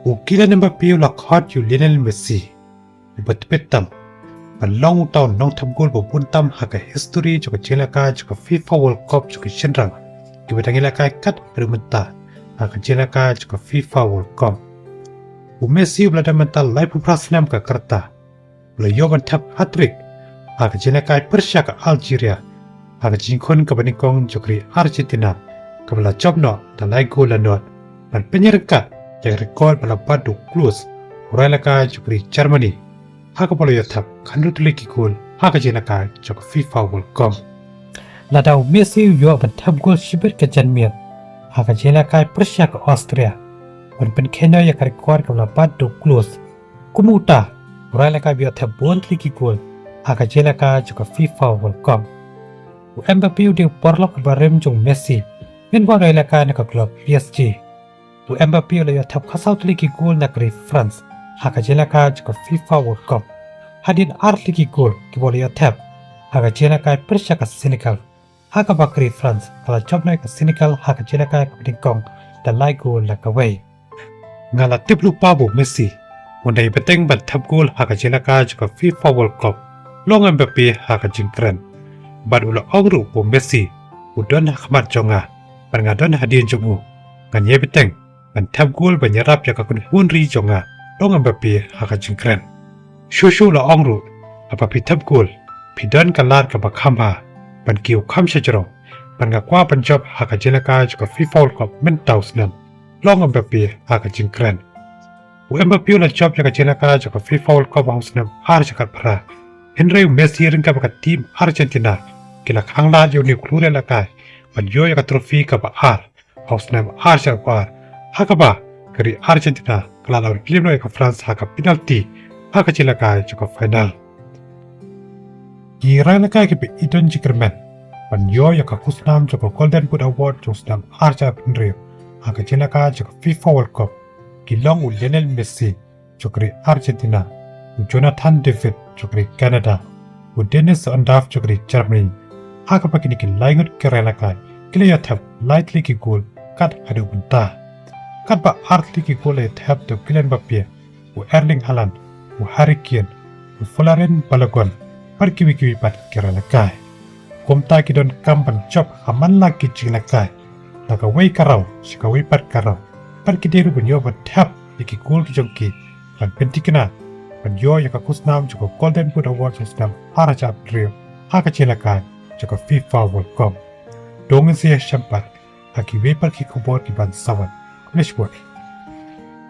Kylian Mbappe lock hot you Lionel Messi. But petam. But long town long tam goal bopun tam haka history joka jelaka joka FIFA World Cup joka shenrang. Kibatangilaka kat rumenta haka jelaka joka FIFA World Cup. Messi belada mental live prasnam ka kerta. Bela yoban tap hat-trick haka jelaka Persia ka Algeria. Haka jingkon ka banikong jokri Argentina. Kabela jobno da lai goal lanot. Dan penyerkat yang rekod pada badu close Uralaka jokri Germany. Haka polo yotap kanrutuliki goal haka jelaka jok FIFA World Cup. Ladau Messi yo bantap gol shibir ke janmian haka jelaka Persia ke Austria wan pen Kenya ya rekod kabla badu close kumuta Uralaka yotap bontliki goal haka jelaka jok FIFA World Cup. Mbappe ding porlok barem jong Messi men wa Uralaka na ka club PSG. Mbappe la yotap khasautuliki goal na kri France haka jelaka jok FIFA World Cup. Hadin artliki goal ki bole yotap haka jelaka Persia ka Senegal. Haka bakri France kala jobna ka Senegal haka jelaka ka dingkong da lai goal la ka way. Ngala tiplu pabu Messi. Mundai beteng ban tap goal haka jelaka jok FIFA World Cup. Long Mbappe haka jingkren. Bad ula ogru po Messi. Udon hakhmat jonga. Ban ngadon hadin jongu. Nganye beteng ban tap goal ban yarap ya ka kun hunri jonga. Long Mbappe haka jingkren. Shushu la ongru apa pitap goal pidan kalar ka bakhamba ban kiu kham shajro ban ga kwa ban job haka jelaka jok FIFA World Cup men tausnan long Mbappe haka jingkren Mbappe la job jaka jelaka jok FIFA World Cup hausnam har jakat pra Henry Messi ringka baka tim Argentina kila khangla yo ni klure la kai ban yo ya trophy ka ba har hausnam har jakwar haka ba kari Argentina kala la film ka France haka penalty haka jelaka jok final Kirana kai ke idon jikerman ban yo ya ka kusnam jok Golden Boot Award josnam arja penrio haka jelaka jok FIFA World Cup kilong Lionel Messi jokri Argentina Jonathan David jokri Canada Dennis Andaf jokri Germany haka pakini ki laingot kerela kai kile ya tap lightly ki goal kat adu bunta kat ba artli ki goal ya tap to Kylian Mbappe Erling Haaland Harry Kane Florian Balogun perkiwi-kiwi pat kerela kai komta ki don kampan chop aman lagi jingla kai laga wei karau sika wei pat karau perkideru bunyo bat tap iki goal ki jongki ban pentikna ban yo ya ka kusnam joko Golden Boot Award system haraja trio haka chela kai joko FIFA World Cup dongen sia champat aki wei par ki kubor ki ban sawan leshbot